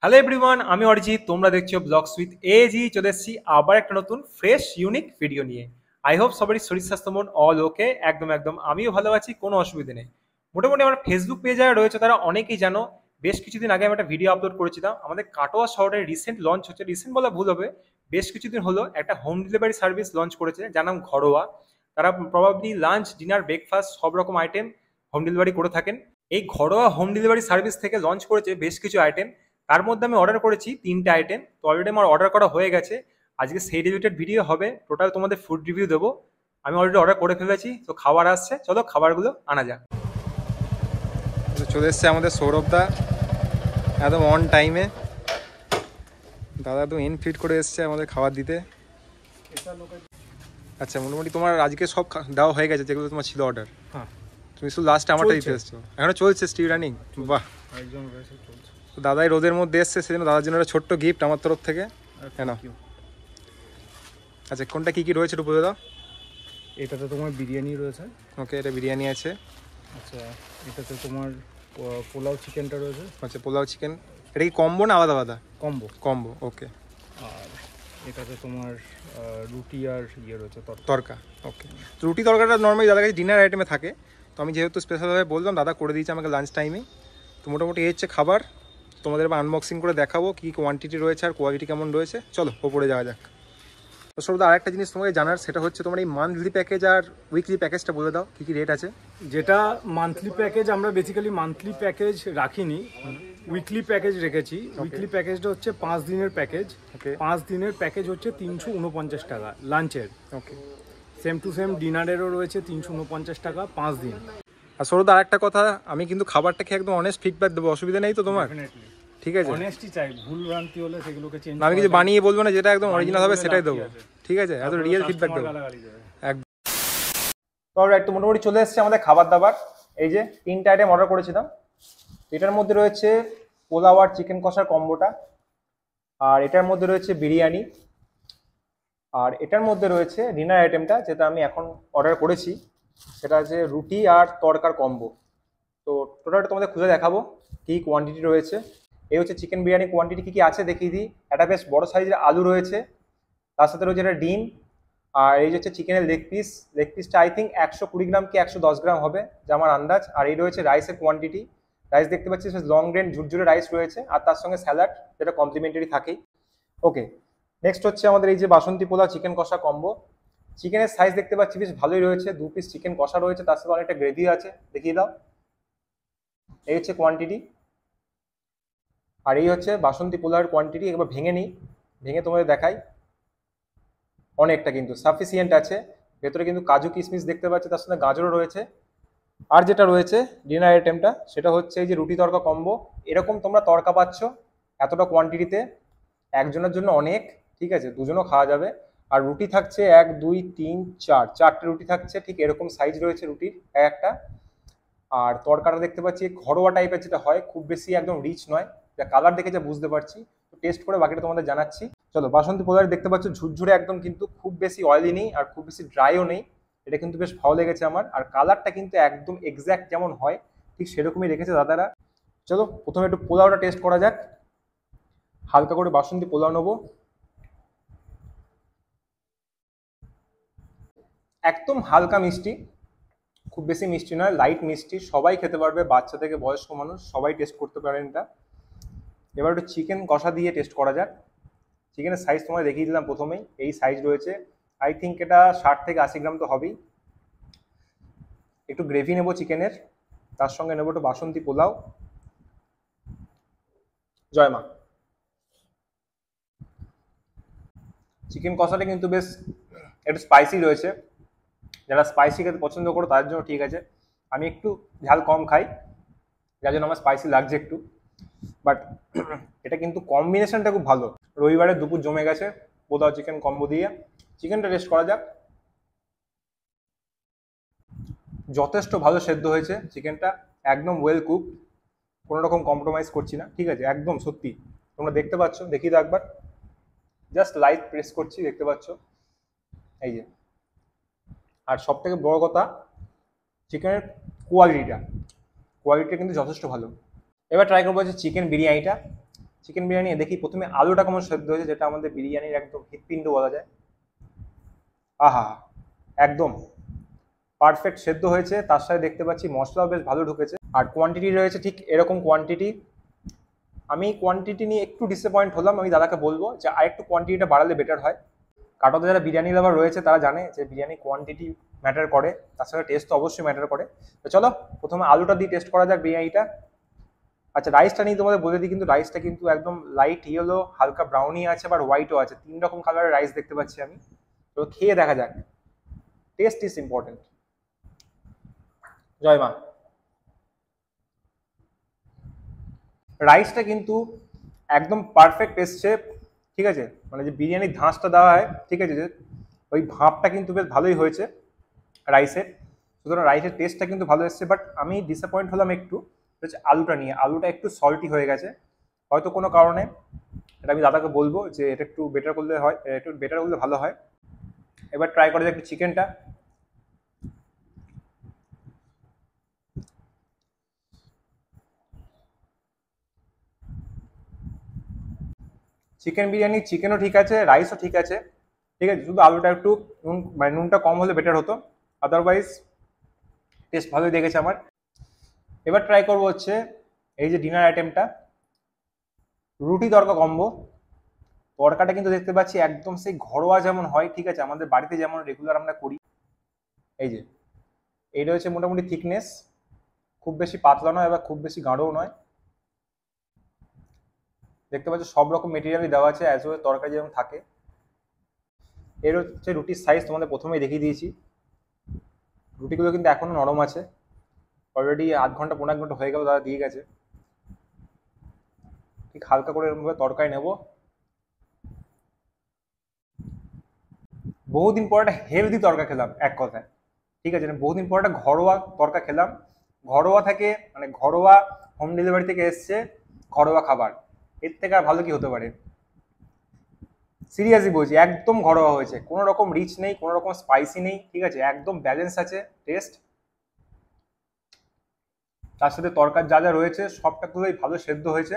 Hello everyone, আমি অরিজিৎ। তোমরা দেখছো ব্লগস উইথ এজি। চলে এসেছি আবার একটা নতুন ফ্রেশ ইউনিক ভিডিও নিয়ে। আই হোপ সবারই শরীর স্বাস্থ্য মন অল ওকে। একদম একদম আমিও ভালো আছি, কোনো অসুবিধা নেই। মোটামুটি আমার ফেসবুক পেজ যারা রয়েছে তারা অনেকেই জানো, বেশ কিছুদিন আগে আমি একটা ভিডিও আপলোড করেছিলাম। আমাদের কাটোয়া শহরে রিসেন্ট লঞ্চ হচ্ছে, রিসেন্ট বলা ভুল হবে, বেশ কিছুদিন হলো একটা হোম ডেলিভারি সার্ভিস লঞ্চ করেছে যার নাম ঘরোয়া। তারা প্রবাবলি লাঞ্চ, ডিনার, ব্রেকফাস্ট সব রকম আইটেম হোম ডেলিভারি করে থাকেন। এই ঘরোয়া হোম ডেলিভারি সার্ভিস থেকে লঞ্চ করেছে বেশ কিছু আইটেম। তার মধ্যে আমি অর্ডার করেছি 3টে আইটেম। তো অলরেডি আমার অর্ডার করা হয়ে গেছে। আজকে সেই রিলেটেড ভিডিও হবে, টোটাল তোমাদের ফুড রিভিউ দেবো। আমি অলরেডি অর্ডার করে ফেলেছি, তো খাবার আসছে, চলো খাবারগুলো আনা যাক। চলে এসছে আমাদের সৌরভদা, একদম অন টাইমে। দাদা একদম ইনফিট করে এসছে আমাদের খাবার দিতে। আচ্ছা, মোটামুটি তোমার আজকে সব দেওয়া হয়ে গেছে যেগুলো তোমার ছিল অর্ডার? হ্যাঁ। তুমি শুধু লাস্ট আমারটা দিতে এসছো, এখনো চলছে স্টিল রানিং? বাহ, একদম চলছে। তো দাদাই রোদের মধ্যে এসছে, সেজন্য দাদার জন্য একটা ছোট্ট গিফট আমার তরফ থেকে। কেন? আচ্ছা, কোনটা কী কী রয়েছে একটু বলে দাও। এটাতে তোমার বিরিয়ানি রয়েছে। ওকে, এটা বিরিয়ানি আছে। আচ্ছা, এটাতে তোমার পোলাও চিকেনটা রয়েছে। আচ্ছা, পোলাও চিকেন। এটা কি কম্বো না আলাদা আলাদা? কম্বো। কম্বো, ওকে। আর এটাতে তোমার রুটি আর ইয়ে রয়েছে, তরকা। ওকে, তো রুটি তরকাটা নর্মালি দাদার কাছে ডিনার আইটেমে থাকে। তো আমি যেহেতু স্পেশালভাবে বললাম, দাদা করে দিয়েছে আমাকে লাঞ্চ টাইমে। তো মোটামুটি এই হচ্ছে খাবার। তোমাদের এবার আনবক্সিং করে দেখাবো কী কোয়ান্টিটি রয়েছে আর কোয়ালিটি কেমন রয়েছে। চলো ওপরে যাওয়া যাক। তো সৌরভ, আরেকটা জিনিস তোমাকে জানার, সেটা হচ্ছে তোমার এই মান্থলি প্যাকেজ আর উইকলি প্যাকেজটা বলে দাও, কী কী রেট আছে। যেটা মান্থলি প্যাকেজ, আমরা বেসিক্যালি মান্থলি প্যাকেজ রাখিনি, উইকলি প্যাকেজ রেখেছি। উইকলি প্যাকেজটা হচ্ছে 5 দিনের প্যাকেজ। ওকে, 5 দিনের প্যাকেজ হচ্ছে 349 টাকা লাঞ্চের। ওকে। সেম টু সেম ডিনারেরও রয়েছে 349 টাকা 5 দিন। আর সৌরভ, আরেকটা কথা, আমি কিন্তু খাবারটা খেয়ে একদম অনেস্ট ফিডব্যাক দেবো, অসুবিধা নেই তো তোমার? ঠিক আছে, অনেস্টি চাই, ভুল ভ্রান্তি হলে সেগুলোকে চেঞ্জ। আমি কিছু বানিয়ে বলবো না, যেটা একদম অরিজিনাল হবে সেটাই দেবো। ঠিক আছে, এত রিয়েল ফিডব্যাক দেবো একদম। তো অলরাইট, তো মোটামুটি চলে এসেছে আমাদের খাবার দাবার। এই যে 3টে আইটেম অর্ডার করেছিলাম। এটার মধ্যে রয়েছে পোলাও আর চিকেন কষার কম্বোটা, আর এটার মধ্যে রয়েছে বিরিয়ানি, আর এটার মধ্যে রয়েছে ডিনার আইটেমটা যেটা আমি এখন অর্ডার করেছি, সেটা আছে রুটি আর তড়কার কম্বো। তো টোটালটা তোমাদের খুঁজে দেখাবো কী কোয়ান্টিটি রয়েছে। এই হচ্ছে চিকেন বিরিয়ানি কোয়ান্টিটি কী কী আছে দেখিয়ে দিই। একটা বেশ বড় সাইজের আলু রয়েছে, তার সাথে রয়েছে একটা ডিম, আর এই যে হচ্ছে চিকেনের লেগ পিস। লেগ পিসটা আই থিঙ্ক 120 গ্রাম কি 110 গ্রাম হবে, যা আমার আন্দাজ। আর এই রয়েছে রাইসের কোয়ান্টিটি। রাইস দেখতে পাচ্ছি লং গ্রেন ঝুরঝুরে রাইস রয়েছে, আর তার সঙ্গে স্যালাড, যেটা কমপ্লিমেন্টারি থাকেই। ওকে, নেক্সট হচ্ছে আমাদের এই যে বাসন্তী পোলাও চিকেন কষা কম্বো। চিকেনের সাইজ দেখতে পাচ্ছি বেশ ভালোই রয়েছে, 2 পিস চিকেন কষা রয়েছে, তার সাথে অনেকটা গ্রেভি আছে, দেখিয়ে দাও। এই হচ্ছে কোয়ান্টিটি। আর এই হচ্ছে বাসন্তী পোলাওয়ের কোয়ান্টিটি। একবার ভেঙে নিই, ভেঙে তোমাদের দেখাই। অনেকটা কিন্তু সাফিসিয়েন্ট আছে। ভেতরে কিন্তু কাজু কিশমিশ দেখতে পাচ্ছি, তার সঙ্গে গাজরও রয়েছে। আর যেটা রয়েছে ডিনার আইটেমটা, সেটা হচ্ছে এই যে রুটি তড়কা কম্বো। এরকম তোমরা তড়কা পাচ্ছ এতটা কোয়ান্টিটিতে, একজনের জন্য অনেক, ঠিক আছে, দুজনও খাওয়া যাবে। আর রুটি থাকছে 1 2 3 4, 4টে রুটি থাকছে, ঠিক এরকম সাইজ রয়েছে রুটির একটা। আর তড়কাটা দেখতে পাচ্ছি ঘরোয়া টাইপের যেটা হয়, খুব বেশি একদম রিচ নয়, যা কালার দেখে যা বুঝতে পারছি। তো টেস্ট করে বাকিটা তোমাদের জানাচ্ছি। চলো, বাসন্তী পোলাও দেখতে পাচ্ছ ঝুরঝুরে একদম, কিন্তু খুব বেশি অয়েলি নেই আর খুব বেশি ড্রাইও নেই। এটা কিন্তু বেশ ভালো লেগেছে আমার। আর কালারটা কিন্তু একদম এক্স্যাক্ট যেমন হয় ঠিক সেরকমই রেখেছে দাদারা। চলো প্রথমে একটু পোলাওটা টেস্ট করা যাক। হালকা করে বাসন্তী পোলাও নেবো। একদম হালকা মিষ্টি, খুব বেশি মিষ্টি নয়, লাইট মিষ্টি, সবাই খেতে পারবে, বাচ্চা থেকে বয়স্ক মানুষ সবাই টেস্ট করতে পারেন এটা। এবার একটু চিকেন কষা দিয়ে টেস্ট করা যাক। চিকেনের সাইজ তোমায় দেখিয়ে দিলাম প্রথমেই, এই সাইজ রয়েছে। আই থিঙ্ক এটা 60 থেকে 80 গ্রাম তো হবেই। একটু গ্রেভি নেবো চিকেনের, তার সঙ্গে নেবো একটু বাসন্তী পোলাও। জয় মা। চিকেন কষাটা কিন্তু বেশ একটু স্পাইসি রয়েছে, যারা স্পাইসি খেতে পছন্দ করো তাদের জন্য ঠিক আছে। আমি একটু ঝাল কম খাই, যার জন্য আমার স্পাইসি লাগছে একটু, বাট এটা কিন্তু কম্বিনেশনটা খুব ভালো। রবিবারে দুপুর জমে গেছে পোলাও চিকেন কম্বো দিয়ে। চিকেনটা টেস্ট করা যাক। যথেষ্ট ভালো সেদ্ধ হয়েছে চিকেনটা, একদম ওয়েল কুক, কোনো রকম কম্প্রোমাইজ করছি না, ঠিক আছে, একদম সত্যি। তোমরা দেখতে পাচ্ছ, দেখিয়ে দাও একবার, জাস্ট লাইট প্রেস করছি, দেখতে পাচ্ছ এই যে। আর সব থেকে বড় কথা, চিকেনের কোয়ালিটিটা কিন্তু যথেষ্ট ভালো। এবার ট্রাই করবো হচ্ছে চিকেন বিরিয়ানিটা। চিকেন বিরিয়ানি দেখি প্রথমে আলুটা কেমন সেদ্ধ হয়েছে, যেটা আমাদের বিরিয়ানির একদম হৃৎপিণ্ড বলা যায়। আহা, একদম পারফেক্ট সেদ্ধ হয়েছে, তার সাথে দেখতে পাচ্ছি মশলাও বেশ ভালো ঢুকেছে, আর কোয়ান্টিটি রয়েছে ঠিক এরকম কোয়ান্টিটি। আমি কোয়ান্টিটি নিয়ে একটু ডিসঅ্যাপয়েন্ট হলাম, আমি দাদাকে বলবো যে আরেকটু কোয়ান্টিটিটা বাড়ালে বেটার হয়। কাটোতে যারা বিরিয়ানি লাভার রয়েছে তারা জানে যে বিরিয়ানি কোয়ান্টিটি ম্যাটার করে, তার সাথে টেস্ট তো অবশ্যই ম্যাটার করে। তো চলো প্রথমে আলুটা দিয়ে টেস্ট করা যাক বিরিয়ানিটা। আচ্ছা, রাইসটা নিয়ে তোমাদের বলে দিই, কিন্তু রাইসটা কিন্তু একদম লাইট ইয়েলো, হালকা ব্রাউনি আছে, আবার হোয়াইটও আছে, 3 রকম কালারের রাইস দেখতে পাচ্ছি আমি। তো খেয়ে দেখা যাক, টেস্ট ইজ ইম্পর্টেন্ট। জয় মা। রাইসটা কিন্তু একদম পারফেক্ট এসছে, ঠিক আছে, মানে যে বিরিয়ানির ধাঁচটা দেওয়া হয়, ঠিক আছে, যে ওই ভাপটা কিন্তু বেশ ভালোই হয়েছে রাইসের, সুতরাং রাইসের টেস্টটা কিন্তু ভালো এসছে। বাট আমি ডিসঅ্যাপয়েন্ট হলাম একটু হচ্ছে আলুটা নিয়ে, আলুটা একটু সল্টি হয়ে গেছে হয়তো কোনো কারণে। এটা আমি দাদাকে বলবো যে এটা একটু বেটার করলে হয়, একটু বেটার করলে ভালো হয়। এবার ট্রাই করা যাক একটু চিকেনটা। চিকেন বিরিয়ানি, চিকেনও ঠিক আছে, রাইসও ঠিক আছে, ঠিক আছে, শুধু আলুটা একটু নুন, মানে নুনটা কম হলে বেটার হতো, আদারওয়াইজ টেস্ট ভালোই দেখেছে আমার। এবার ট্রাই করবো হচ্ছে এই যে ডিনার আইটেমটা, রুটি তড়কা কম্বো। তড়কাটা কিন্তু দেখতে পাচ্ছি একদম সেই ঘরোয়া যেমন হয়, ঠিক আছে, আমাদের বাড়িতে যেমন রেগুলার আমরা করি। এই যে এইটা হচ্ছে মোটামুটি থিকনেস, খুব বেশি পাতলা নয় আবার খুব বেশি গাঢ়ও নয়। দেখতে পাচ্ছ সব রকম মেটেরিয়ালই দেওয়া আছে অ্যাজ ওয়েল তরকারি যেমন থাকে। এর হচ্ছে রুটির সাইজ তোমাদের প্রথমেই দেখিয়ে দিয়েছি। রুটিগুলো কিন্তু এখনো নরম আছে, অলরেডি আধ ঘন্টা 15 ঘন্টা হয়ে গেল দাদা দিয়ে গেছে। ঠিক হালকা করে এরকমভাবে তরকারি নেব। বহুদিন পর একটা হেলদি তরকা খেলাম এক কথায়, ঠিক আছে, বহুদিন পর একটা ঘরোয়া তরকা খেলাম। ঘরোয়া থেকে মানে ঘরোয়া হোম ডেলিভারি থেকে এসছে ঘরোয়া খাবার, এর থেকে আর ভালো কি হতে পারে। সিরিয়াসলি বলছি, একদম ঘরোয়া হয়েছে, কোনো রকম রিচ নেই, কোনো রকম স্পাইসি নেই, ঠিক আছে, একদম ব্যালেন্স আছে টেস্ট। তার সাথে তরকার যা যা রয়েছে সবটা খুবই ভালো সেদ্ধ হয়েছে।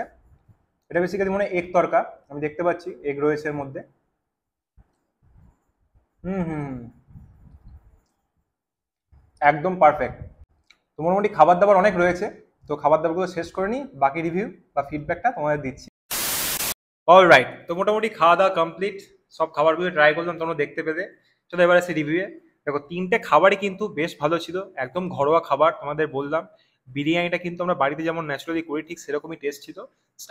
এটা বেসিক্যালি মনে হয় এগ তরকা, আমি দেখতে পাচ্ছি এগ রয়েছে এর মধ্যে। হুম হুম হুম, একদম পারফেক্ট। তো মোটামুটি খাবার দাবার অনেক রয়েছে, তো খাবার দাবারগুলো শেষ করে নিই, বাকি রিভিউ বা ফিডব্যাকটা তোমাদের দিচ্ছি। অল রাইট, তো মোটামুটি খাওয়া দাওয়া কমপ্লিট, সব খাবারগুলো ট্রাই করলাম, তোমরা দেখতে পেলে। চলো এবার আসি রিভিউয়ে। দেখো 3টে খাবারই কিন্তু বেশ ভালো ছিল, একদম ঘরোয়া খাবার। তোমাদের বললাম বিরিয়ানিটা কিন্তু আমরা বাড়িতে যেমন ন্যাচারালি করি ঠিক সেরকমই টেস্ট ছিল,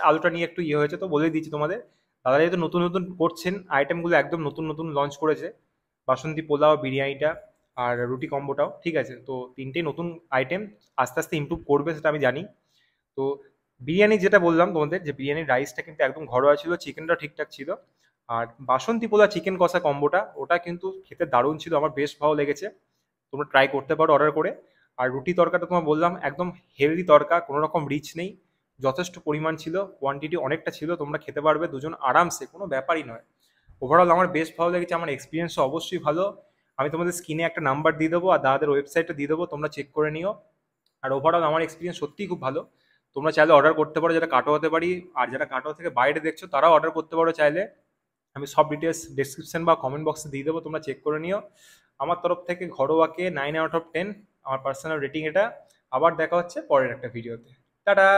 আলুটা নিয়ে একটু ইয়ে হয়েছে, তো বলেই দিচ্ছি তোমাদের। দাদা যেহেতু নতুন নতুন করছেন, আইটেমগুলো একদম নতুন নতুন লঞ্চ করেছে, বাসন্তী পোলাও, বিরিয়ানিটা আর রুটি কম্বোটাও, ঠিক আছে, তো 3টেই নতুন আইটেম, আস্তে আস্তে ইমপ্রুভ করবে সেটা আমি জানি। তো বিরিয়ানি যেটা বললাম তোমাদের, যে বিরিয়ানির রাইসটা কিন্তু একদম ঘরোয়া ছিল, চিকেনটা ঠিকঠাক ছিল, আর বাসন্তী পোলা চিকেন কষা কম্বোটা ওটা কিন্তু খেতে দারুণ ছিল, আমার বেশ ভালো লেগেছে। তোমরা ট্রাই করতে পারো অর্ডার করে। আর রুটি তরকাটা তোমার বললাম একদম হেলদি তরকা, কোনো রকম রিচ নেই, যথেষ্ট পরিমাণ ছিল, কোয়ান্টিটি অনেকটা ছিল, তোমরা খেতে পারবে দুজন আরামসে, কোনো ব্যাপারই নয়। ওভারঅল আমার বেশ ভালো লেগেছে, আমার এক্সপিরিয়েন্স অবশ্যই ভালো। আমি তোমাদের স্ক্রিনে একটা নাম্বার দিয়ে দেবো আর দাদাদের ওয়েবসাইটটা দিয়ে দেবো, তোমরা চেক করে নিও। আর ওভারঅল আমার এক্সপিরিয়েন্স সত্যিই খুব ভালো। তোমরা চাইলে অর্ডার করতে পারো, যারা কাটোয়া হতে পারি, আর যারা কাটোয়া থেকে বাইরে দেখছো তারাও অর্ডার করতে পারো চাইলে। আমি সব ডিটেলস ডেসক্রিপশন বা কমেন্ট বক্সে দিয়ে দেবো, তোমরা চেক করে নিও। আমার তরফ থেকে ঘরোয়াকে 9 আউট অফ 10 আমার পার্সোনাল রেটিং এটা। আবার দেখা হচ্ছে পরের একটা ভিডিওতে। টাটা।